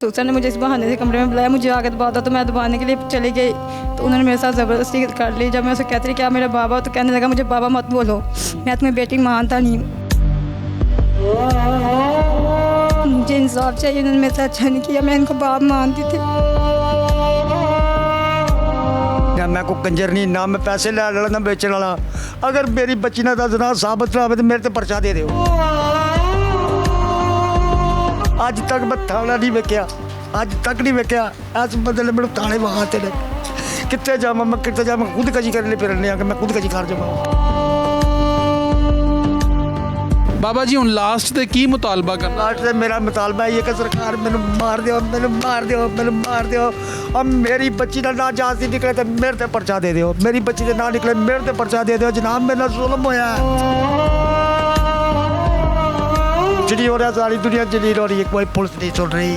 दूसरा ने मुझे इस बहाने से कमरे में बुलाया, मुझे आगे दबा दो, तो मैं दबाने के लिए चली गई तो उन्होंने मेरे साथ ज़बरदस्ती कर ली। जब मैं उसे कहती रही क्या मेरा बाबा, तो कहने लगा मुझे बाबा मत बोलो, मैं तुम्हें बेटी मानता नहीं हूँ। मुझे इंसाफ चाहिए, उन्होंने मेरे साथ अच्छा नहीं किया, मैं इनको बाप मानती थी। मैं को कंजर नहीं ना, मैं पैसे ले वाला ना बेचने वाला। अगर मेरी बच्ची ने दस ना साबित रहा तो मेरे ते पर्चा दे दो। अज तक मैं थाना नहीं वेख्या, अज तक नहीं वेख्या। इस बंदे ने मैंने थाने वहाते ने कितने जावा, मैं कितने जा, मैं खुद कजी करने फिरने आके मैं खुद कजी कर जावा। बाबा जी हुण लास्ट ते की मुतालबा करना? लास्ट से मेरा मुतालबा है ये कि सरकार मैंने मार दो, मैंने मार दो, मैंने मार दो। अब मेरी बच्ची का ना जांच निकले तो मेरे ते पर्चा दे दो, मेरी बच्ची के ना निकले मेरे ते पर्चा दे दो। जनाब मेरे नाल जुल्म होया, जलील हो रहा, सारी दुनिया जलील हो रही है, कोई पुलिस नहीं सुन रही,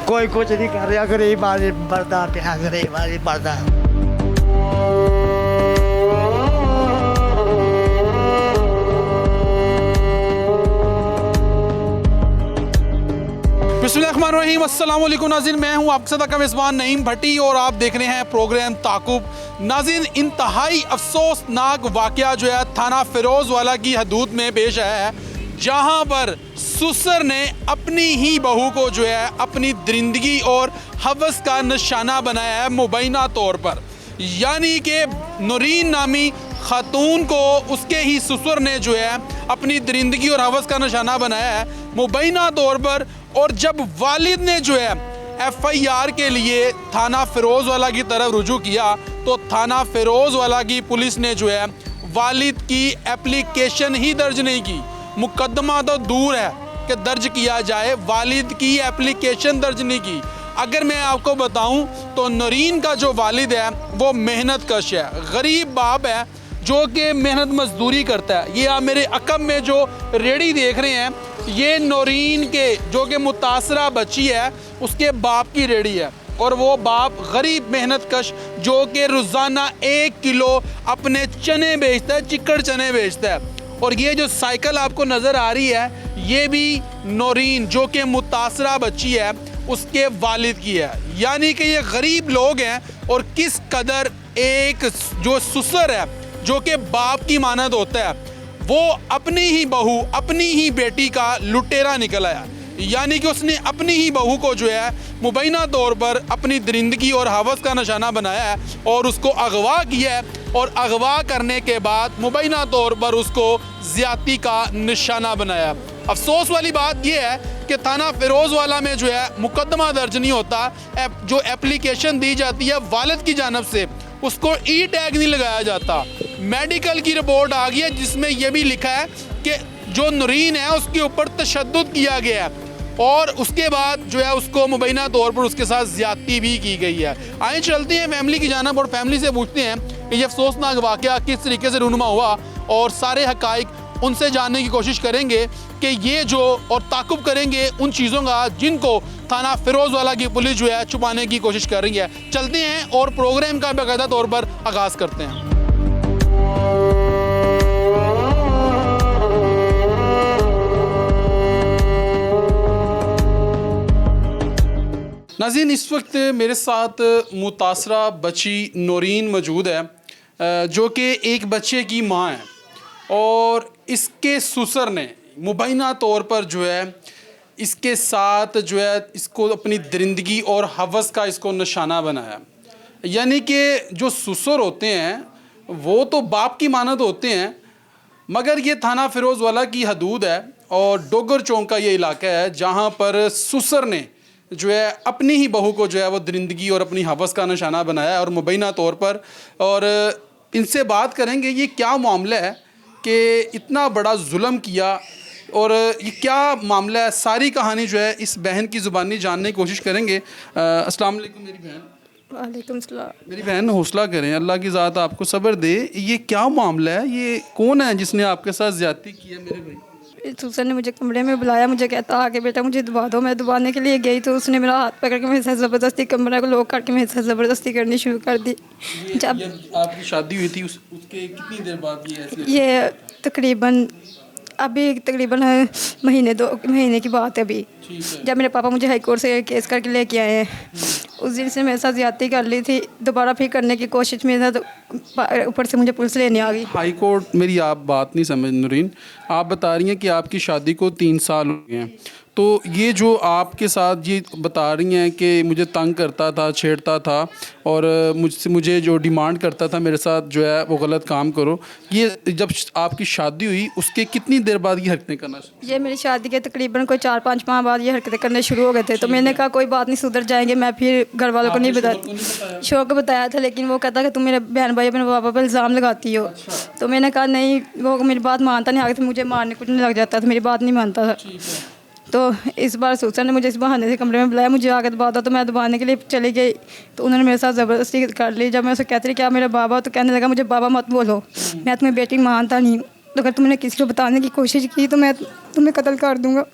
कोई कुछ नहीं कर रहा। गरीब आदमी मरदा पिया, गरीब आदमी मरदा। बिस्मिल्लाहिर्रहमानिर्रहीम, अस्सलाम वालेकुम नाज़रीन, मैं हूं आपके साथ मेज़बान नईम भट्टी और आप देख रहे हैं प्रोग्राम ताक़ुब। नाज़रीन, इंतहाई अफसोसनाक वाक़या जो है थाना फ़िरोज़वाला की हदूद में पेश आया है, जहां पर सुसर ने अपनी ही बहू को जो है अपनी दरिंदगी और हवस का निशाना बनाया है मुबैना तौर पर। यानी कि नूरीन नामी खातून को उसके ही ससुर ने जो है अपनी दरिंदगी और हवस का निशाना बनाया है मुबैना तौर पर। और जब वालिद ने जो है FIR के लिए थाना फ़िरोज़वाला की तरफ रुजू किया तो थाना फ़िरोज़वाला की पुलिस ने जो है वालिद की एप्लीकेशन ही दर्ज नहीं की। मुकदमा तो दूर है कि दर्ज किया जाए, वालिद की एप्लीकेशन दर्ज नहीं की। अगर मैं आपको बताऊं तो नूरीन का जो वालिद है वो मेहनत कश है, गरीब बाप है जो कि मेहनत मजदूरी करता है। ये आप मेरे अकब में जो रेडी देख रहे हैं, ये नूरीन के जो कि मुतासरा बच्ची है उसके बाप की रेडी है। और वो बाप गरीब मेहनत कश जो कि रोज़ाना 1 किलो अपने चने बेचता है, चिकड़ चने बेचता है। और ये जो साइकिल आपको नज़र आ रही है ये भी नूरीन जो कि मुतासरा बच्ची है उसके वालिद की है। यानी कि ये गरीब लोग हैं और किस कदर एक जो ससुर है जो कि बाप की मानद होता है वो अपनी ही बहू, अपनी ही बेटी का लुटेरा निकल आया। यानी कि उसने अपनी ही बहू को जो है मुबैना तौर पर अपनी दरिंदगी और हवस का निशाना बनाया है और उसको अगवा किया है। और अगवा करने के बाद मुबैना तौर पर उसको ज़्यादती का निशाना बनाया। अफसोस वाली बात यह है कि थाना फ़िरोज़वाला में जो है मुकदमा दर्ज नहीं होता, जो एप्लीकेशन दी जाती है वालिद की जानिब से उसको ई टैग नहीं लगाया जाता। मेडिकल की रिपोर्ट आ गई है जिसमें यह भी लिखा है कि जो नूरीन है उसके ऊपर तशद्दुद किया गया है और उसके बाद जो है उसको मुबैना तौर पर उसके साथ ज़्यादती भी की गई है। आइए चलते हैं फैमिली की जानिब और फैमिली से पूछते हैं कि यह अफसोसनाक वाक़या किस तरीके से रूनुमा हुआ और सारे हक़ाइक़ उनसे जानने की कोशिश करेंगे कि ये जो और ताक़ुब करेंगे उन चीज़ों का जिनको थाना फ़िरोज़वाला की पुलिस जो है छुपाने की कोशिश कर रही है। चलते हैं और प्रोग्राम का बाकायदा तौर पर आगाज़ करते हैं। नाज़रीन, इस वक्त मेरे साथ मुतासरा बच्ची नूरीन मौजूद है जो कि एक बच्चे की माँ है और इसके ससुर ने मुबैना तौर पर जो है इसके साथ जो है इसको अपनी दरिंदगी और हवस का इसको निशाना बनाया। यानी कि जो ससुर होते हैं वो तो बाप की मानद होते हैं, मगर ये थाना फ़िरोज़वाला की हदूद है और डोगर चौक का ये इलाका है जहाँ पर ससुर ने जो है अपनी ही बहू को जो है वो दरिंदगी और अपनी हवस का निशाना बनाया और मुबैना तौर पर। और इनसे बात करेंगे ये क्या मामला है कि इतना बड़ा जुल्म किया और ये क्या मामला है, सारी कहानी जो है इस बहन की ज़ुबानी जानने की कोशिश करेंगे। अस्सलाम वालेकुम मेरी बहन। वालेकुम सलाम। मेरी बहन हौसला करें, अल्लाह की ज़ात आपको सब्र दे। ये क्या मामला है, ये कौन है जिसने आपके साथ ज़्यादती की है मेरे भाई? दूसरे ने मुझे कमरे में बुलाया, मुझे कहता आके बेटा मुझे दबा दो। मैं दबाने के लिए गई तो उसने मेरा हाथ पकड़ के मेरे साथ ज़बरदस्ती कमरे को लॉक करके मेरे साथ ज़बरदस्ती करनी शुरू कर दी। जब आपकी शादी हुई थी उसके कितनी देर बाद ये ऐसे? ये तकरीबन अभी तकरीबन महीने की बात है अभी, ठीक है। जब मेरे पापा मुझे हाई कोर्ट से केस करके लेके आए हैं, उस दिन से मेरे साथ ज़्यादती कर ली थी। दोबारा फिर करने की कोशिश में था, तो ऊपर से मुझे पुलिस लेने आ गई। हाई कोर्ट मेरी आप बात नहीं समझ नूरीन, आप बता रही हैं कि आपकी शादी को 3 साल हो गए हैं, तो ये जो आपके साथ ये बता रही हैं कि मुझे तंग करता था, छेड़ता था और मुझे जो डिमांड करता था मेरे साथ जो है वो गलत काम करो, ये जब आपकी शादी हुई उसके कितनी देर बाद ये हरकतें करना शुरू? ये मेरी शादी के तकरीबन कोई 4-5 माह बाद ये हरकतें करने शुरू हो गए थे। तो मैंने कहा कोई बात नहीं, सुधर जाएंगे। मैं फिर घर वालों को नहीं बताया, शौक को बताया था, लेकिन वो कहता कि तुम मेरे बहन भाई अपने पापा पर इल्ज़ाम लगाती हो। तो मैंने कहा नहीं, वो मेरी बात मानता नहीं, आगे से मुझे मारने कुछ नहीं लग जाता था, मेरी बात नहीं मानता था। तो इस बार सूसन ने मुझे इस बहाने से कमरे में बुलाया, मुझे आगे दबा था, तो मैं दबाने के लिए चली गई, तो उन्होंने मेरे साथ ज़बरदस्ती कर ली। जब मैं उसे कहती रही क्या मेरा बाबा, तो कहने लगा मुझे बाबा मत बोलो, मैं तुम्हें बेटी मानता नहीं, तो अगर तुमने किसी को बताने की कोशिश की तो मैं तुम्हें कत्ल कर दूँगा।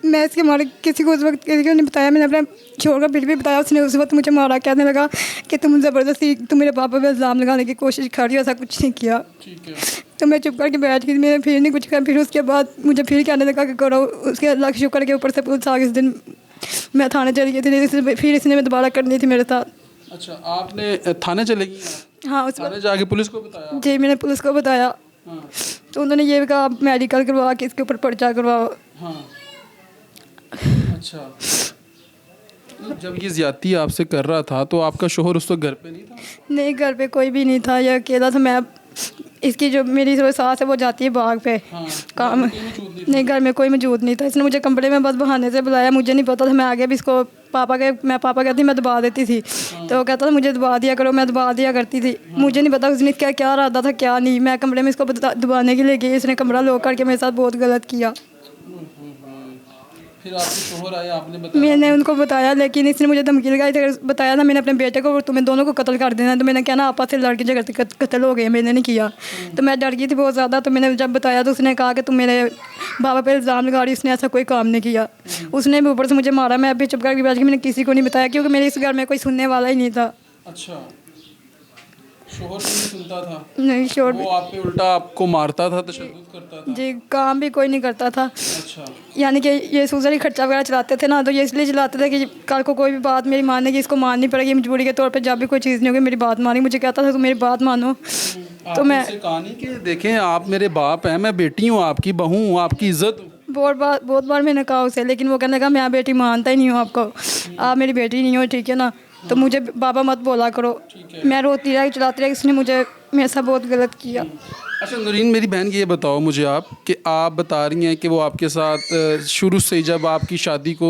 मैं इसके मारे किसी को उस वक्त किसी को नहीं बताया, मैंने अपने छोड़ का फिर भी बताया, उसने उस वक्त मुझे मारा, कहने लगा कि तुम ज़बरदस्ती तुम मेरे पापा पे इल्ज़ाम लगाने की कोशिश कर रही हो, ऐसा कुछ नहीं किया। तो मैं चुप करके बैठ गई, मैं फिर नहीं कुछ कर। फिर उसके बाद मुझे फिर कहने लगा कि करो, उसके अल्लाह के शुक्र के ऊपर से पुलिस आ गई। इस दिन मैं थाने चली गई थी, फिर इसने दोबारा करनी थी मेरे साथ। अच्छा, आपने थाने चले गई? हाँ, उस थाने जाके पुलिस को बताया? जी, मैंने पुलिस को बताया। हाँ। तो उन्होंने ये भी कहा मेडिकल करवा के इसके ऊपर पर्चा करवाओ। हाँ। अच्छा, जब ये ज़्यादती आपसे कर रहा था तो आपका शोहर उस वक्त घर पे नहीं था? नहीं, घर पे कोई भी नहीं था, ये अकेला था। मैं इसकी जो मेरी जो सास है वो जाती है बाग पे काम, नहीं घर में कोई मौजूद नहीं था। इसने मुझे कमरे में बस बहाने से बुलाया, मुझे नहीं पता था। मैं आगे भी इसको पापा कहती मैं दबा देती थी, तो वो कहता था मुझे दबा दिया करो, मैं दबा दिया करती थी। मुझे नहीं पता उसने क्या इरादा था क्या नहीं। मैं कमरे में इसको दबाने के लिए गई, इसने कमरा लॉक करके मेरे साथ बहुत गलत किया। फिर आपके शोहर आए, आपने बताया? मैंने उनको बताया, लेकिन इसने मुझे धमकी लगाई थी। अगर बताया था मैंने अपने बेटे को तुम्हें दोनों को कत्ल कर देना, तो मैंने क्या ना आपस से लड़के झगड़ते कत्ल हो गए, मैंने नहीं किया। तो मैं डर गई थी बहुत ज़्यादा। तो मैंने जब बताया तो उसने कहा कि तुम मेरे बाबा पे इल्ज़ाम लगा रही, उसने ऐसा कोई काम नहीं किया। उसने भी ऊपर से मुझे मारा। मैं अभी चुप करके बैठ गई, मैंने किसी को नहीं बताया, क्योंकि मेरे इस घर में कोई सुनने वाला ही नहीं था। अच्छा, शोहर नहीं सुनता था? नहीं, शोर वो आप पे उल्टा आपको मारता था, तशद्दुद करता था? जी, काम भी कोई नहीं करता था। अच्छा। यानी कि ये सूजन ही खर्चा वगैरह चलाते थे ना, तो ये इसलिए चलाते थे कि कल को कोई भी बात मेरी मानने की इसको माननी पड़ेगी मजबूरी के तौर पे। जब भी कोई चीज़ नहीं होगी मेरी बात मानी, मुझे कहता था तो मेरी बात मानो। तो मैं कहा नहीं कि देखें आप मेरे बाप हैं, मैं बेटी हूँ, आपकी बहू हूँ, आपकी इज्जत हूँ? बहुत बार मैंने कहा उसे, लेकिन वो कहने लगा मैं बेटी मानता ही नहीं हूँ आपको, आप मेरी बेटी नहीं हो, ठीक है ना, तो मुझे बाबा मत बोला करो। मैं रोती रही, चलाती रही, इसने मुझे मेरे साथ बहुत गलत किया। अच्छा नूरीन, मेरी बहन ये बताओ मुझे आप कि आप बता रही हैं कि वो आपके साथ शुरू से ही जब आपकी शादी को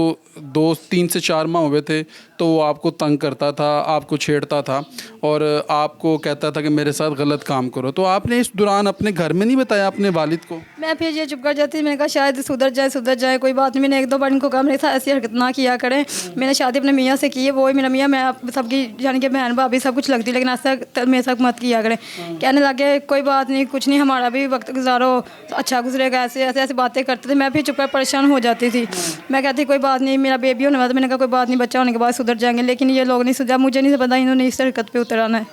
2-3 से 4 माह हुए थे तो वो आपको तंग करता था, आपको छेड़ता था और आपको कहता था कि मेरे साथ गलत काम करो, तो आपने इस दौरान अपने घर में नहीं बताया अपने वालिद को? मैं फिर ये चुप कर जाती, मैंने कहा शायद सुधर जाए, कोई बात नहीं। मैंने 1-2 बार इनको कहा मेरे साथ ऐसी हरकत ना किया करें। मैंने शादी अपने मियाँ से की है, वो ही मेरा मियाँ, मैं सबकी यानी कि बहन भाभी सब कुछ लगती, लेकिन ऐसा मेरे साथ मत किया करें। कहने लगे कोई बात नहीं, कुछ नहीं, हमारा भी वक्त गुजारो, अच्छा गुजरेगा, ऐसे बातें करते थे। मैं फिर चुप कर परेशान हो जाती थी। मैं कहती कोई बात नहीं, मेरा बेबी होने वाला था, मैंने कहा कोई बात नहीं, बच्चा होने के बाद सुधर जाएंगे, लेकिन ये लोग नहीं सुधरा। मुझे नहीं पता इन्होंने इस हरकत पे उतर आना है,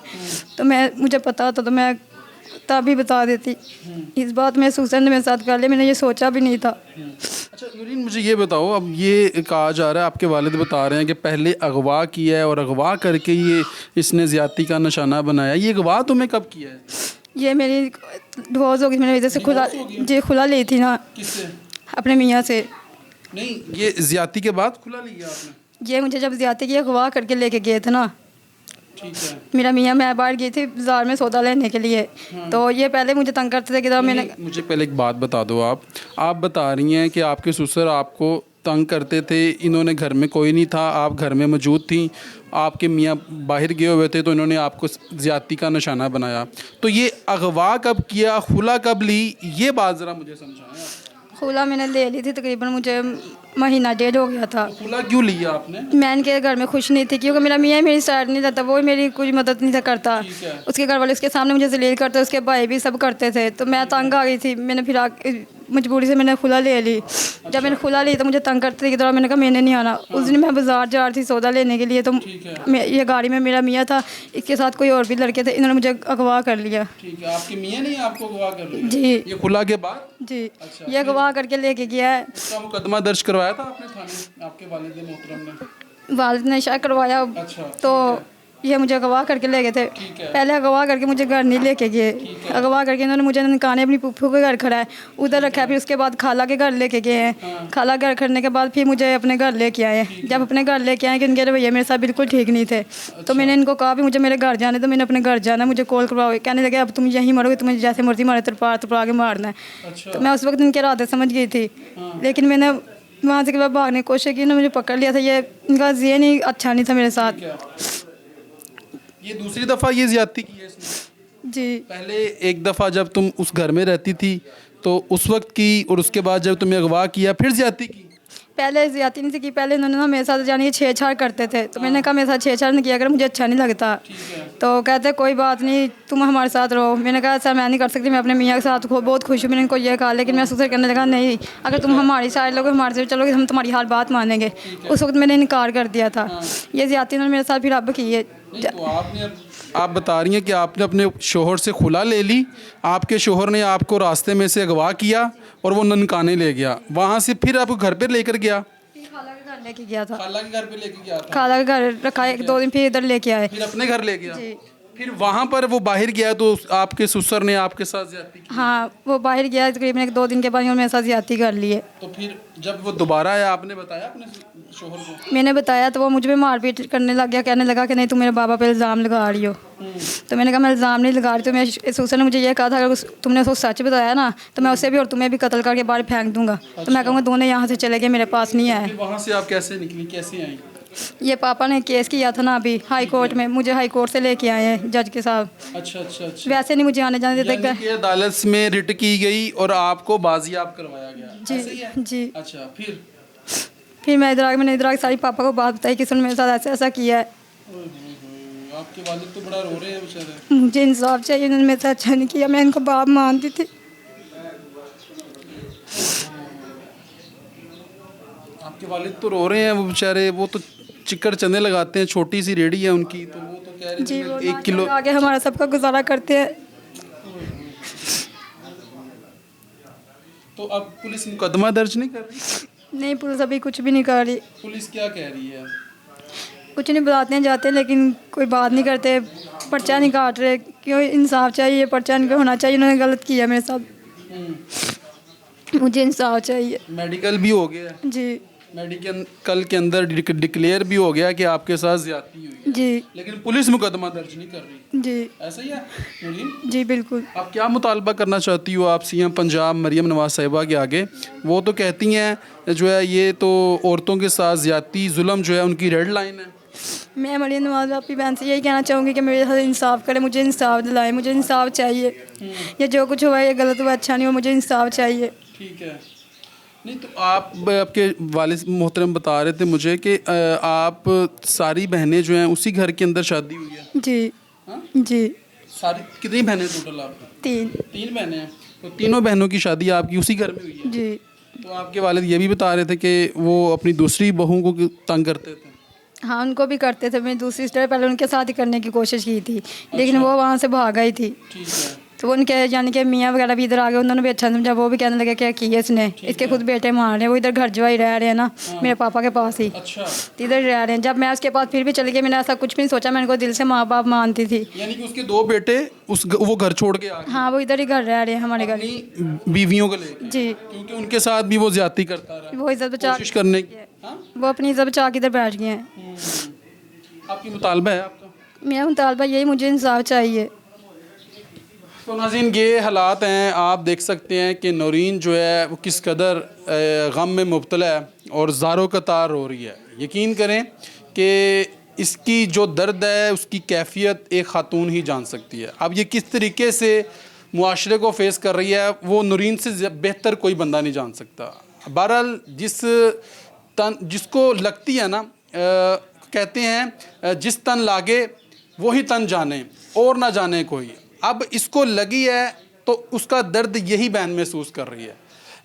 तो मुझे पता होता तो मैं तभी बता देती। इस बात में सूसन ने मेरे साथ कर लिया, मैंने ये सोचा भी नहीं था। अच्छा नूरीन, मुझे ये बताओ, अब ये कहा जा रहा है, आपके वालिद बता रहे हैं कि पहले अगवा किया है और अगवा करके ये इसने ज़्यादती का निशाना बनाया। ये अगवा तुम्हें कब किया है? ये मेरी डिवोर्स हो गई, मैंने वजह से खुला ली थी ना। किससे? अपने मियाँ से। नहीं, ये ज़्यादती के बाद खुला लिया आपने? ये मुझे जब ज़्यादती की अगवा करके लेके गए थे ना, ठीक है। मेरा मियाँ, मैं बाहर गई थी बाज़ार में सौदा लेने के लिए, तो ये पहले मुझे तंग करते थे कि मैंने। मुझे पहले एक बात बता दो, आप बता रही हैं कि आपके ससुर आपको तंग करते थे, इन्होंने घर में कोई नहीं था, आप घर में मौजूद थी, आपके मियाँ बाहर गए हुए थे, तो इन्होंने आपको ज़्यादती का निशाना बनाया। तो ये अगवा कब किया, खुला कब ली, ये बात ज़रा मुझे समझाएं। खुला मैंने ले ली थी, तकरीबन मुझे महीना 1.5 हो गया था। खुला क्यों लिया आपने? मैं इनके घर में खुश नहीं थी, क्योंकि मेरा मियाँ मेरी साइड नहीं रहता, वो मेरी कोई मदद नहीं था करता। उसके घर वाले उसके सामने मुझे जलील करते, उसके भाई भी सब करते थे, तो मैं तंग आ गई थी। मैंने फिर मजबूरी से मैंने खुला ले ली। जब मैंने खुला ली तो मुझे तंग करते थे, मैंने कहा मैंने नहीं आना। उस दिन मैं बाज़ार जा रही थी सौदा लेने के लिए, तो ये गाड़ी में मेरा मियाँ था, इसके साथ कोई और भी लड़के थे, इन्होंने मुझे अगवा कर लिया। ठीक है, आपके मियाँ ने आपको अगवा कर लिया? जी ये खुला के बाद? जी। अच्छा, ये अगवा करके लेके गया है। इसका मुकदमा दर्ज करवाया था आपने थाने, आपके वालिद मोहतरम ने? वालिद ने शायद करवाया। अच्छा, तो ये मुझे अगवा करके ले गए थे। पहले अगवा करके मुझे घर नहीं लेके गए, अगवा करके इन्होंने मुझे ननकाने अपनी पुप्पू के घर खड़ा है उधर रखा है। फिर उसके बाद खाला के घर लेके गए हैं। खाला घर करने के बाद फिर मुझे अपने घर लेके आए। जब अपने घर लेके आए कि उनके रवैये मेरे साथ बिल्कुल ठीक नहीं थे, तो मैंने इनको कहा भी मुझे मेरे घर जाने तो मैंने अपने घर जाना, मुझे कॉल करवाओ। कहने लगे अब तुम यहीं मरोगे, तुम्हें जैसे मर्जी मारे तड़पा के मारना है। तो मैं उस वक्त इनके इरादे समझ गई थी, लेकिन मैंने वहाँ से के बाद भागने की कोशिश की ना, मुझे पकड़ लिया था। ये इनका ज़हन ही अच्छा नहीं था मेरे साथ। ये दूसरी दफ़ा ये ज़्यादती की है इसने? जी। पहले एक दफ़ा जब तुम उस घर में रहती थी तो उस वक्त की, और उसके बाद जब तुम्हें अगवा किया फिर ज़्यादती की? पहले ज़्यादती नहीं थी कि पहले इन्होंने ना मेरे साथ जानी छेड़छाड़ करते थे, तो मैंने कहा मेरे साथ छेड़छाड़ नहीं किया अगर, मुझे अच्छा नहीं लगता। तो कहते कोई बात नहीं तुम हमारे साथ रहो। मैंने कहा सर मैं नहीं कर सकती, मैं अपने मियाँ के साथ बहुत खुश हूँ। मैंने इनको ये कहा, लेकिन मैं सुसर करने लगा नहीं, अगर तुम हमारी साइड लोगे, हमारे से चलोगे, हम तुम्हारी हर बात मानेंगे। उस वक्त मैंने इनकार कर दिया था। ये ज़्यादती इन्होंने मेरे साथ फिर अब की है। तो आप बता रही हैं कि आपने अपने शोहर से खुला ले ली, आपके शोहर ने आपको रास्ते में से अगवा किया और वो ननकाने ले गया, वहाँ से फिर आपको घर पे लेकर गया? खाला के घर लेके गया था। खाला के घर पे लेके गया था? खाला के घर रखा 1-2 दिन, फिर इधर लेके आए। फिर अपने घर ले गया? जी। फिर वहाँ पर वो बाहर गया तो आपके ससुर ने आपके साथ ज्यादती की? हाँ, वो बाहर गया तकरीबन 1-2 दिन के बाद और मेरे साथ ज्यादती कर ली है। तो फिर जब वो दोबारा आया आपने बताया अपने शोहर को? मैंने बताया तो वो मुझ पे मारपीट करने लग गया, कहने लगा कि नहीं तुम मेरे बाबा पे इल्ज़ाम लगा रही हो। तो मैंने कहा मैं इल्ज़ाम नहीं लगा रही। तो मेरे ससुर ने मुझे ये कहा था अगर तुमने उसको सच बताया ना तो मैं उसे भी और तुम्हें भी कत्ल करके बाहर फेंक दूंगा। तो मैं कहूँगा दोनों यहाँ से चले गए, मेरे पास नहीं आए। वहाँ से आप कैसे निकली, कैसे आई? ये पापा ने केस किया था ना अभी हाई कोर्ट में, मुझे हाई कोर्ट से लेके आए हैं जज के साथ। अच्छा अच्छा अच्छा। वैसे नहीं मुझे आने जाने देते। यानी कि अदालत में रिट की गई और आपको बाजियाब करवाया गया? जी ऐसे ही है? जी। अच्छा, फिर मैंने इधर आके सारी पापा को बात बताई कि उसने मेरे साथ ऐसा ऐसा किया है। आपके वालिद तो बड़ा रो रहे हैं बेचारे। मुझे इंसाफ चाहिए, इन्होंने मेरे साथ अच्छा नहीं किया, मैं इनको बाप मानती थी। आपके वालिद तो रो रहे हैं वो बेचारे, वो तो चिक्कड़ चने लगाते हैं, छोटी सी रेडी है उनकी, तो वो तो कह रहे जी, वो हैं 1 किलो आगे हमारा सबका गुजारा करते हैं। तो अब पुलिस मुकदमा दर्ज नहीं कर रही? नहीं, पुलिस अभी कुछ भी नहीं कर रही। पुलिस क्या कह रही है? कुछ नहीं बताते हैं, जाते हैं, लेकिन कोई बात नहीं करते, पर्चा नहीं काट रहे। क्यों? इंसाफ चाहिए, पर्चा इनको होना चाहिए, उन्होंने गलत किया मेरे साथ, मुझे इंसाफ चाहिए। मेडिकल भी हो गया? जी मेडिकल के अंदर डिक्लेयर भी हो गया कि आपके साथ ज्यादती हुई है, जी लेकिन पुलिस मुकदमा दर्ज नहीं कर रही। जी ऐसा ही है नूरीन? जी बिल्कुल। आप क्या मुतालबा करना चाहती हो आप सीएम पंजाब मरियम नवाज साहिबा के आगे? वो तो कहती हैं जो है ये तो औरतों के साथ ज्यादती जुल्म जो है उनकी रेड लाइन है। मैं मरियम नवाज अपनी बहन से यही कहना चाहूँगी कि मेरे साथ इंसाफ करे, मुझे इंसाफ दिलाए, मुझे इंसाफ चाहिए। ये जो कुछ हुआ है ये गलत हुआ, अच्छा नहीं हुआ, मुझे इंसाफ चाहिए। ठीक है। नहीं तो आप आपके वालिद मोहतरम बता रहे थे मुझे कि आप सारी बहनें जो हैं उसी घर के अंदर शादी हुई है? जी हाँ? जी। सारी कितनी बहनें टोटल आपकी? 3 बहनें हैं। तो तीनों बहनों की शादी आपकी उसी घर में हुई है? जी। तो आपके वालिद ये भी बता रहे थे कि वो अपनी दूसरी बहू को तंग करते थे? हाँ, उनको भी करते थे। मैं दूसरी स्टेप पहले उनके साथ ही करने की कोशिश की थी, लेकिन वो वहाँ से भाग गई थी। ठीक है। तो उनके यानी कि मियाँ वगैरह भी इधर आ गए, उन्होंने भी अच्छा समझा। वो भी कहने लगे क्या किया इसने, इसके खुद बेटे मार रहे हैं। वो इधर घर जवाई रह रहे हैं ना, मेरे पापा के पास ही। अच्छा। तो इधर रह रहे हैं। जब मैं उसके पास फिर भी चली गई, मैंने ऐसा कुछ भी नहीं सोचा, मैं इनको दिल से माँ बाप मानती थी। यानी कि उसके 2 बेटे वो घर छोड़ के आ गए? हाँ, वो इधर ही घर रह रहे हैं हमारे घर। अपनी बीवियों को लेकर? जी। क्योंकि उनके साथ भी वो ज्यादती करता रहा, वो इज्जत बचा कोशिश करने की। हाँ? वो अपनी इज्जत बचा के इधर बैठ गए हैं। आपकी मुतालबा है आपका? मेरा मुतालबा यही, मुझे इंसाफ चाहिए। तो नाज़रीन ये हालात हैं, आप देख सकते हैं कि नौरीन जो है वो किस कदर गम में मुब्तला है और ज़ारो कतार रो रही है। यकीन करें कि इसकी जो दर्द है उसकी कैफियत एक ख़ातून ही जान सकती है। अब ये किस तरीके से मुआशरे को फेस कर रही है वो नौरीन से बेहतर कोई बंदा नहीं जान सकता। बहरहाल जिसको लगती है ना, कहते हैं जिस तन लागे वही तन जाने और ना जाने कोई। अब इसको लगी है तो उसका दर्द यही बहन महसूस कर रही है।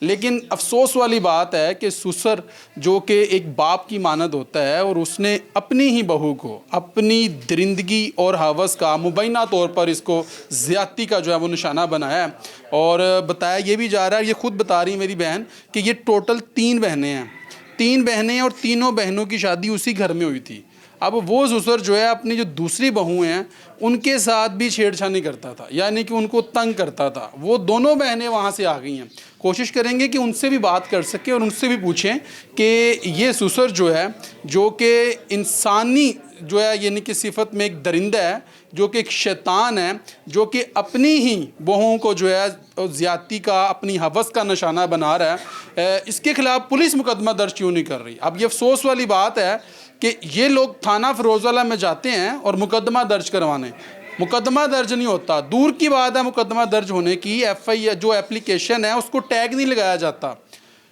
लेकिन अफसोस वाली बात है कि ससुर जो कि एक बाप की मानद होता है और उसने अपनी ही बहू को अपनी दरिंदगी और हवस का मुबैना तौर पर इसको ज़्यादती का जो है वो निशाना बनाया है। और बताया ये भी जा रहा है, ये ख़ुद बता रही मेरी बहन कि ये टोटल 3 बहनें हैं, 3 बहनें और तीनों बहनों की शादी उसी घर में हुई थी। अब वो ससुर जो है अपनी जो दूसरी बहू हैं उनके साथ भी छेड़छानी करता था, यानी कि उनको तंग करता था। वो दोनों बहनें वहाँ से आ गई हैं। कोशिश करेंगे कि उनसे भी बात कर सकें और उनसे भी पूछें कि ये ससुर जो है, जो कि इंसानी जो है यानी कि सिफत में एक दरिंदा है, जो कि एक शैतान है, जो कि अपनी ही बहुओं को जो है ज़्यादती का अपनी हवस का निशाना बना रहा है, इसके ख़िलाफ़ पुलिस मुकदमा दर्ज क्यों नहीं कर रही। अब ये अफसोस वाली बात है कि ये लोग थाना फिरोजवाला में जाते हैं और मुकदमा दर्ज करवाने, मुकदमा दर्ज नहीं होता। दूर की बात है मुकदमा दर्ज होने की, FI जो एप्लीकेशन है उसको टैग नहीं लगाया जाता,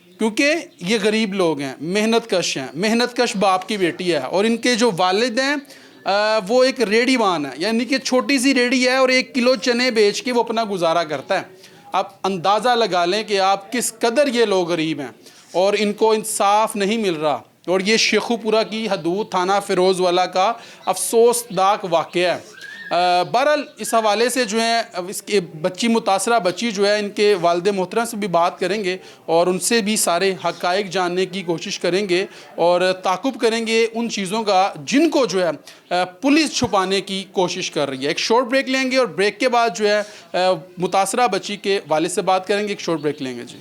क्योंकि ये गरीब लोग हैं, मेहनत कश हैं, मेहनत कश बाप की बेटी है। और इनके जो वालिद हैं वो एक रेडीवान है, यानी कि छोटी सी रेडी है और 1 किलो चने बेच के वो अपना गुजारा करता है। आप अंदाज़ा लगा लें कि आप किस कदर ये लोग गरीब हैं और इनको इंसाफ नहीं मिल रहा। और ये शेखुपुरा की हदूद थाना फिरोजवाला का अफसोसनाक वाक़या है। बहरहाल इस हवाले से जो है इसके बच्ची मुतासरा बच्ची जो है इनके वालिद मोहतरम से भी बात करेंगे और उनसे भी सारे हक़ाइक़ जानने की कोशिश करेंगे और ताक़ुब करेंगे उन चीज़ों का जिनको जो है पुलिस छुपाने की कोशिश कर रही है। एक शॉर्ट ब्रेक लेंगे और ब्रेक के बाद जो है मुतासरा बच्ची के वालिद से बात करेंगे। एक शॉर्ट ब्रेक लेंगे जी।